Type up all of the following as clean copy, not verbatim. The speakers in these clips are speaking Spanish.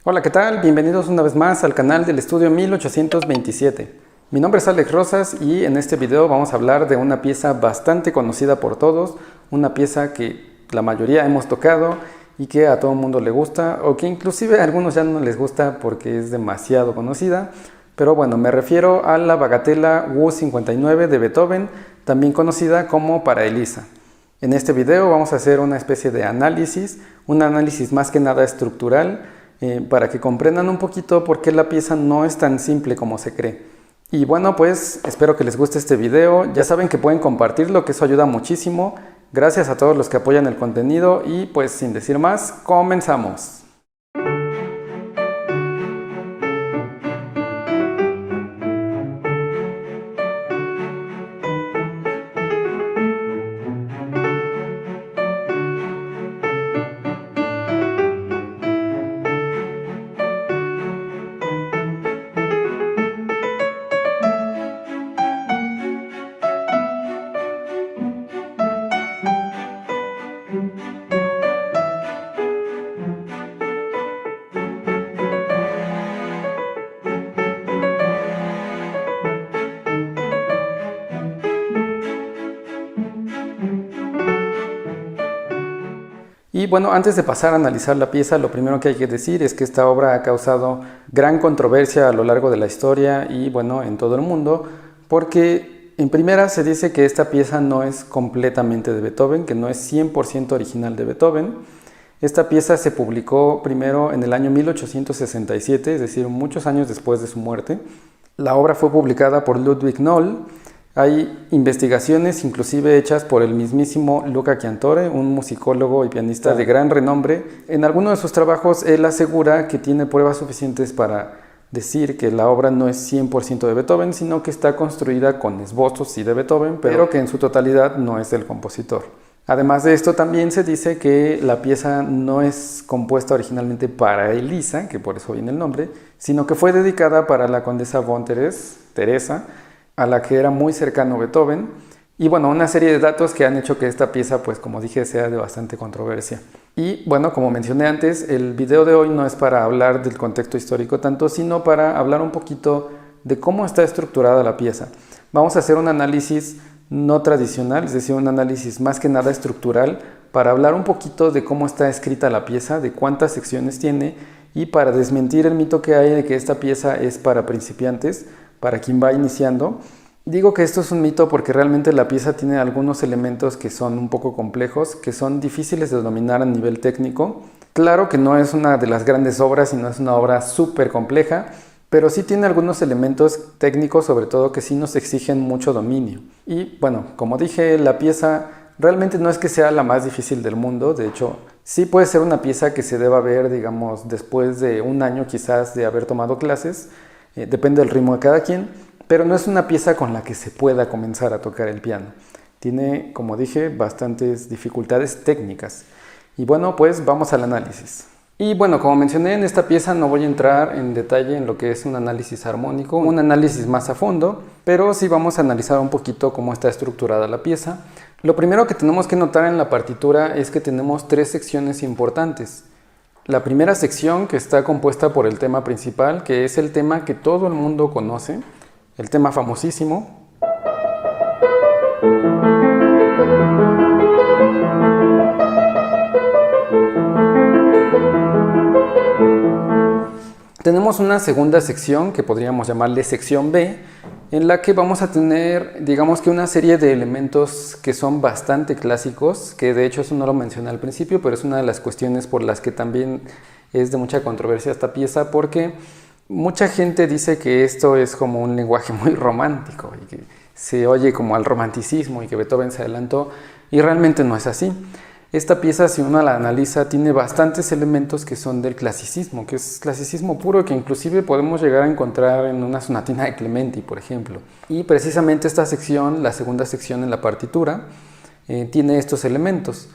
Hola, ¿qué tal? Bienvenidos una vez más al canal del estudio 1827. Mi nombre es Alex Rosas y en este video vamos a hablar de una pieza bastante conocida por todos, una pieza que la mayoría hemos tocado y que a todo el mundo le gusta, o que inclusive a algunos ya no les gusta porque es demasiado conocida. Pero bueno, me refiero a la bagatela WU-59 de Beethoven, también conocida como Para Elisa. En este video vamos a hacer una especie de análisis, un análisis más que nada estructural, para que comprendan un poquito por qué la pieza no es tan simple como se cree. Y bueno, pues espero que les guste este video. Ya saben que pueden compartirlo, que eso ayuda muchísimo. Gracias a todos los que apoyan el contenido y pues sin decir más, comenzamos. Y bueno, antes de pasar a analizar la pieza, lo primero que hay que decir es que esta obra ha causado gran controversia a lo largo de la historia y bueno, en todo el mundo, porque en primera se dice que esta pieza no es completamente de Beethoven, que no es 100% original de Beethoven. Esta pieza se publicó primero en el año 1867, es decir, muchos años después de su muerte. La obra fue publicada por Ludwig Noll. Hay investigaciones inclusive hechas por el mismísimo Luca Chiantore, un musicólogo y pianista de gran renombre. En alguno de sus trabajos él asegura que tiene pruebas suficientes para decir que la obra no es 100% de Beethoven, sino que está construida con esbozos sí de Beethoven, pero que en su totalidad no es del compositor. Además de esto, también se dice que la pieza no es compuesta originalmente para Elisa, que por eso viene el nombre, sino que fue dedicada para la condesa von Teresa, a la que era muy cercano Beethoven. Y bueno, una serie de datos que han hecho que esta pieza, pues como dije, sea de bastante controversia. Y bueno, como mencioné antes, el video de hoy no es para hablar del contexto histórico tanto, sino para hablar un poquito de cómo está estructurada la pieza. Vamos a hacer un análisis no tradicional, es decir, un análisis más que nada estructural, para hablar un poquito de cómo está escrita la pieza, de cuántas secciones tiene, y para desmentir el mito que hay de que esta pieza es para principiantes, para quien va iniciando. Digo que esto es un mito porque realmente la pieza tiene algunos elementos que son un poco complejos, que son difíciles de dominar a nivel técnico. Claro que no es una de las grandes obras y no es una obra súper compleja, pero sí tiene algunos elementos técnicos, sobre todo, que sí nos exigen mucho dominio. Y bueno, como dije, la pieza realmente no es que sea la más difícil del mundo. De hecho, sí puede ser una pieza que se deba ver, digamos, después de un año quizás de haber tomado clases. Depende del ritmo de cada quien, pero no es una pieza con la que se pueda comenzar a tocar el piano. Tiene, como dije, bastantes dificultades técnicas. Y bueno, pues vamos al análisis. Y bueno, como mencioné, en esta pieza no voy a entrar en detalle en lo que es un análisis armónico, un análisis más a fondo, pero sí vamos a analizar un poquito cómo está estructurada la pieza. Lo primero que tenemos que notar en la partitura es que tenemos tres secciones importantes. La primera sección, que está compuesta por el tema principal, que es el tema que todo el mundo conoce, el tema famosísimo. Tenemos una segunda sección, que podríamos llamarle sección B, en la que vamos a tener, digamos que una serie de elementos que son bastante clásicos, que de hecho eso no lo mencioné al principio, pero es una de las cuestiones por las que también es de mucha controversia esta pieza, porque mucha gente dice que esto es como un lenguaje muy romántico y que se oye como al romanticismo y que Beethoven se adelantó, y realmente no es así. Esta pieza, si uno la analiza, tiene bastantes elementos que son del clasicismo, que es clasicismo puro, que inclusive podemos llegar a encontrar en una sonatina de Clementi, por ejemplo. Y precisamente esta sección, la segunda sección en la partitura, tiene estos elementos.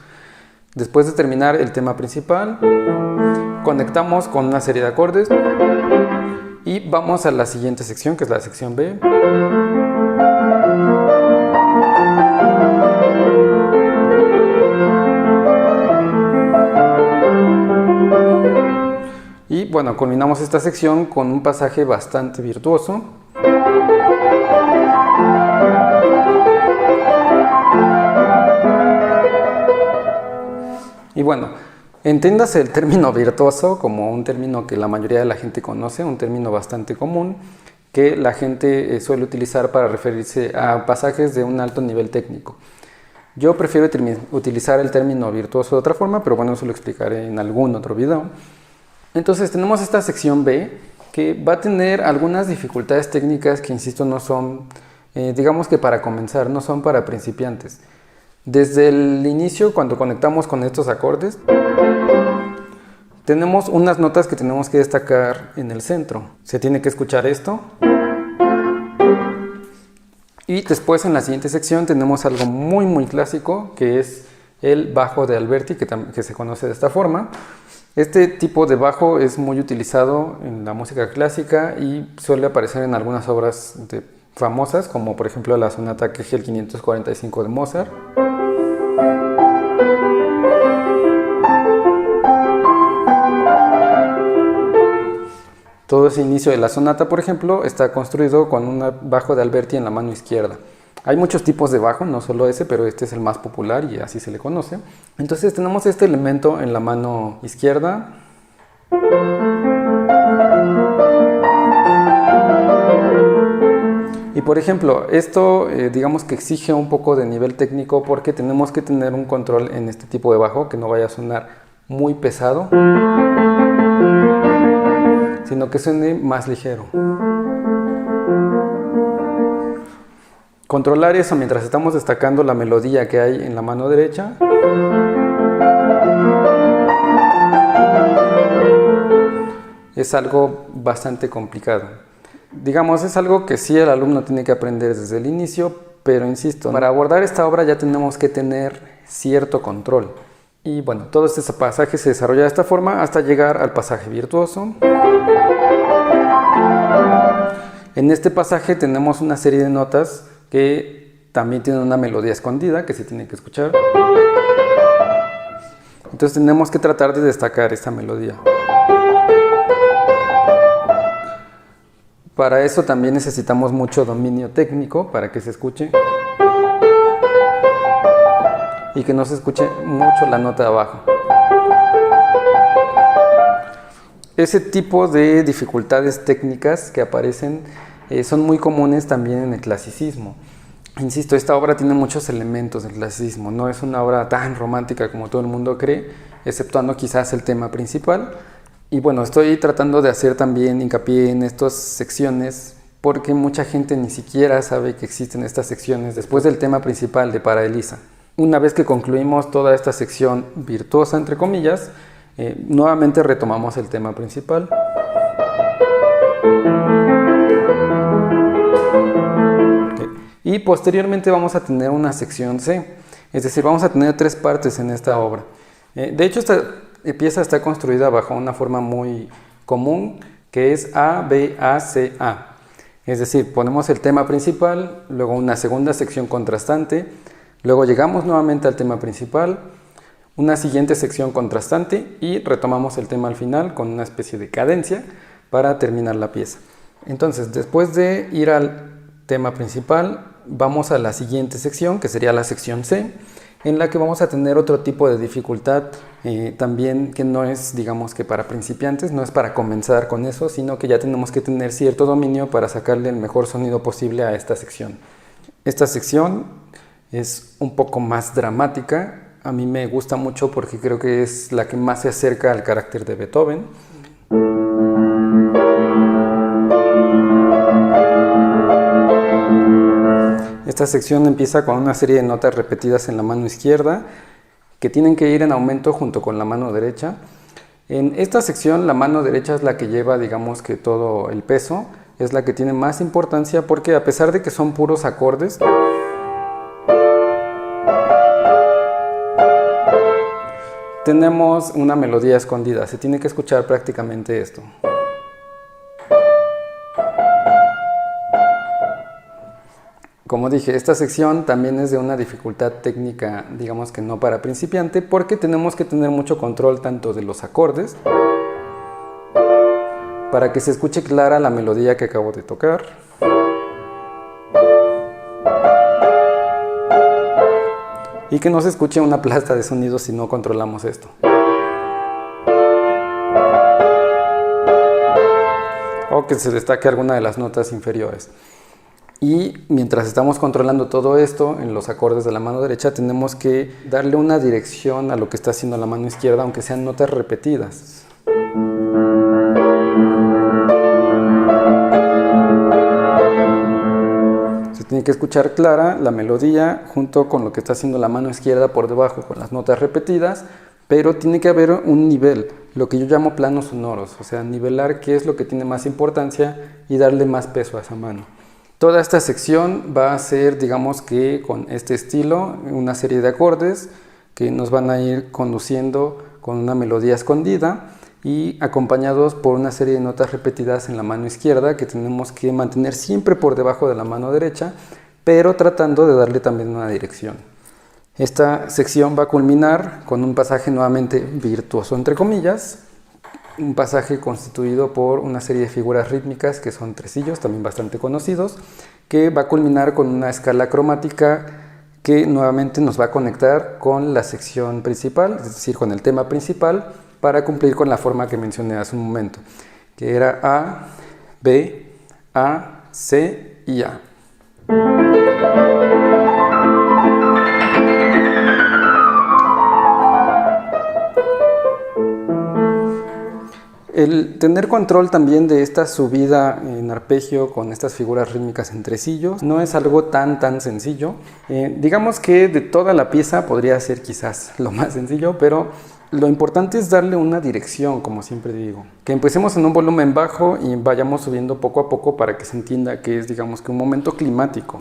Después de terminar el tema principal, conectamos con una serie de acordes y vamos a la siguiente sección, que es la sección B. Y bueno, culminamos esta sección con un pasaje bastante virtuoso. Y bueno, entiéndase el término virtuoso como un término que la mayoría de la gente conoce, un término bastante común que la gente suele utilizar para referirse a pasajes de un alto nivel técnico. Yo prefiero utilizar el término virtuoso de otra forma, pero bueno, eso lo explicaré en algún otro video. Entonces tenemos esta sección B que va a tener algunas dificultades técnicas que, insisto, no son, digamos que para comenzar, no son para principiantes. Desde el inicio, cuando conectamos con estos acordes, tenemos unas notas que tenemos que destacar en el centro. Se tiene que escuchar esto. Y después en la siguiente sección tenemos algo muy clásico, que es el bajo de Alberti, que se conoce de esta forma. Este tipo de bajo es muy utilizado en la música clásica y suele aparecer en algunas obras famosas, como por ejemplo la sonata Kegel 545 de Mozart. Todo ese inicio de la sonata, por ejemplo, está construido con un bajo de Alberti en la mano izquierda. Hay muchos tipos de bajo, no solo ese, pero este es el más popular y así se le conoce. Entonces tenemos este elemento en la mano izquierda. Y por ejemplo, esto digamos que exige un poco de nivel técnico porque tenemos que tener un control en este tipo de bajo que no vaya a sonar muy pesado, sino que suene más ligero. Controlar eso mientras estamos destacando la melodía que hay en la mano derecha. Es algo bastante complicado. Digamos, es algo que sí el alumno tiene que aprender desde el inicio, pero insisto, para abordar esta obra ya tenemos que tener cierto control. Y bueno, todo este pasaje se desarrolla de esta forma hasta llegar al pasaje virtuoso. En este pasaje tenemos una serie de notas que también tienen una melodía escondida que se tiene que escuchar. Entonces tenemos que tratar de destacar esta melodía. Para eso también necesitamos mucho dominio técnico para que se escuche y que no se escuche mucho la nota de abajo. Ese tipo de dificultades técnicas que aparecen son muy comunes también en el clasicismo. Insisto, esta obra tiene muchos elementos del clasicismo, no es una obra tan romántica como todo el mundo cree, exceptuando quizás el tema principal. Y bueno, estoy tratando de hacer también hincapié en estas secciones porque mucha gente ni siquiera sabe que existen estas secciones después del tema principal de Para Elisa. Una vez que concluimos toda esta sección virtuosa, entre comillas, nuevamente retomamos el tema principal. Y posteriormente vamos a tener una sección C, es decir, vamos a tener 3 partes en esta obra. De hecho, esta pieza está construida bajo una forma muy común, que es A, B, A, C, A. Es decir, ponemos el tema principal, luego una segunda sección contrastante, luego llegamos nuevamente al tema principal, una siguiente sección contrastante y retomamos el tema al final con una especie de cadencia para terminar la pieza. Entonces, después de ir al tema principal, vamos a la siguiente sección, que sería la sección C, en la que vamos a tener otro tipo de dificultad también que no es, digamos que para principiantes, no es para comenzar con eso, sino que ya tenemos que tener cierto dominio para sacarle el mejor sonido posible a esta sección. Esta sección es un poco más dramática, a mí me gusta mucho porque creo que es la que más se acerca al carácter de Beethoven. Esta sección empieza con una serie de notas repetidas en la mano izquierda que tienen que ir en aumento junto con la mano derecha. En esta sección la mano derecha es la que lleva, digamos que todo el peso, es la que tiene más importancia porque a pesar de que son puros acordes, tenemos una melodía escondida, se tiene que escuchar prácticamente esto. Como dije, esta sección también es de una dificultad técnica, digamos que no para principiante, porque tenemos que tener mucho control tanto de los acordes para que se escuche clara la melodía que acabo de tocar. Y que no se escuche una plasta de sonidos si no controlamos esto. O que se destaque alguna de las notas inferiores. Y mientras estamos controlando todo esto en los acordes de la mano derecha, tenemos que darle una dirección a lo que está haciendo la mano izquierda, aunque sean notas repetidas. Se tiene que escuchar clara la melodía junto con lo que está haciendo la mano izquierda por debajo con las notas repetidas, pero tiene que haber un nivel, lo que yo llamo planos sonoros, o sea, nivelar qué es lo que tiene más importancia y darle más peso a esa mano. Toda esta sección va a ser, digamos que con este estilo, una serie de acordes que nos van a ir conduciendo con una melodía escondida y acompañados por una serie de notas repetidas en la mano izquierda que tenemos que mantener siempre por debajo de la mano derecha, pero tratando de darle también una dirección. Esta sección va a culminar con un pasaje nuevamente virtuoso, entre comillas, un pasaje constituido por una serie de figuras rítmicas que son tresillos, también bastante conocidos, que va a culminar con una escala cromática que nuevamente nos va a conectar con la sección principal, es decir, con el tema principal, para cumplir con la forma que mencioné hace un momento, que era A, B, A, C y A. El tener control también de esta subida en arpegio con estas figuras rítmicas en tresillos no es algo tan sencillo. Digamos que de toda la pieza podría ser quizás lo más sencillo, pero lo importante es darle una dirección, como siempre digo. Que empecemos en un volumen bajo y vayamos subiendo poco a poco para que se entienda que es, digamos, que un momento climático.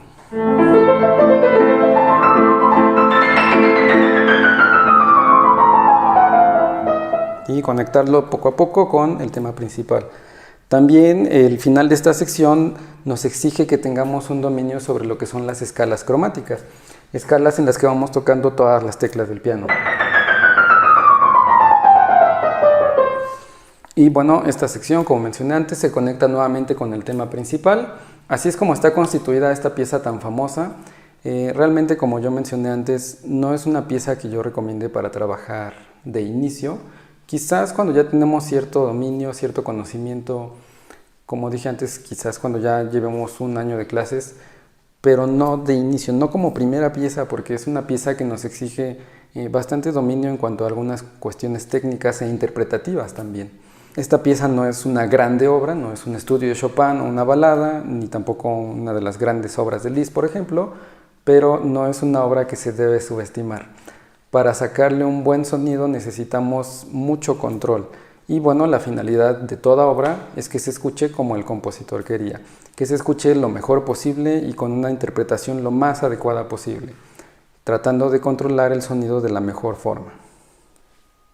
Y conectarlo poco a poco con el tema principal. También el final de esta sección nos exige que tengamos un dominio sobre lo que son las escalas cromáticas, escalas en las que vamos tocando todas las teclas del piano. Y bueno, esta sección, como mencioné antes, se conecta nuevamente con el tema principal. Así es como está constituida esta pieza tan famosa. Realmente, como yo mencioné antes, no es una pieza que yo recomiende para trabajar de inicio. Quizás cuando ya tenemos cierto dominio, cierto conocimiento, como dije antes, quizás cuando ya llevemos un año de clases, pero no de inicio, no como primera pieza, porque es una pieza que nos exige bastante dominio en cuanto a algunas cuestiones técnicas e interpretativas también. Esta pieza no es una grande obra, no es un estudio de Chopin o una balada, ni tampoco una de las grandes obras de Liszt, por ejemplo, pero no es una obra que se debe subestimar. Para sacarle un buen sonido necesitamos mucho control y bueno, la finalidad de toda obra es que se escuche como el compositor quería, que se escuche lo mejor posible y con una interpretación lo más adecuada posible, tratando de controlar el sonido de la mejor forma.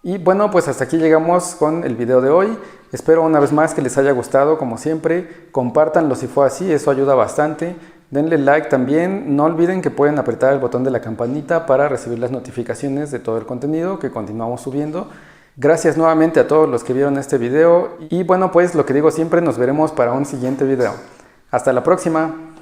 Y bueno, pues hasta aquí llegamos con el video de hoy. Espero una vez más que les haya gustado, como siempre. Compártanlo si fue así, eso ayuda bastante. Denle like también. No olviden que pueden apretar el botón de la campanita para recibir las notificaciones de todo el contenido que continuamos subiendo. Gracias nuevamente a todos los que vieron este video. Y bueno, pues lo que digo siempre, nos veremos para un siguiente video. Hasta la próxima.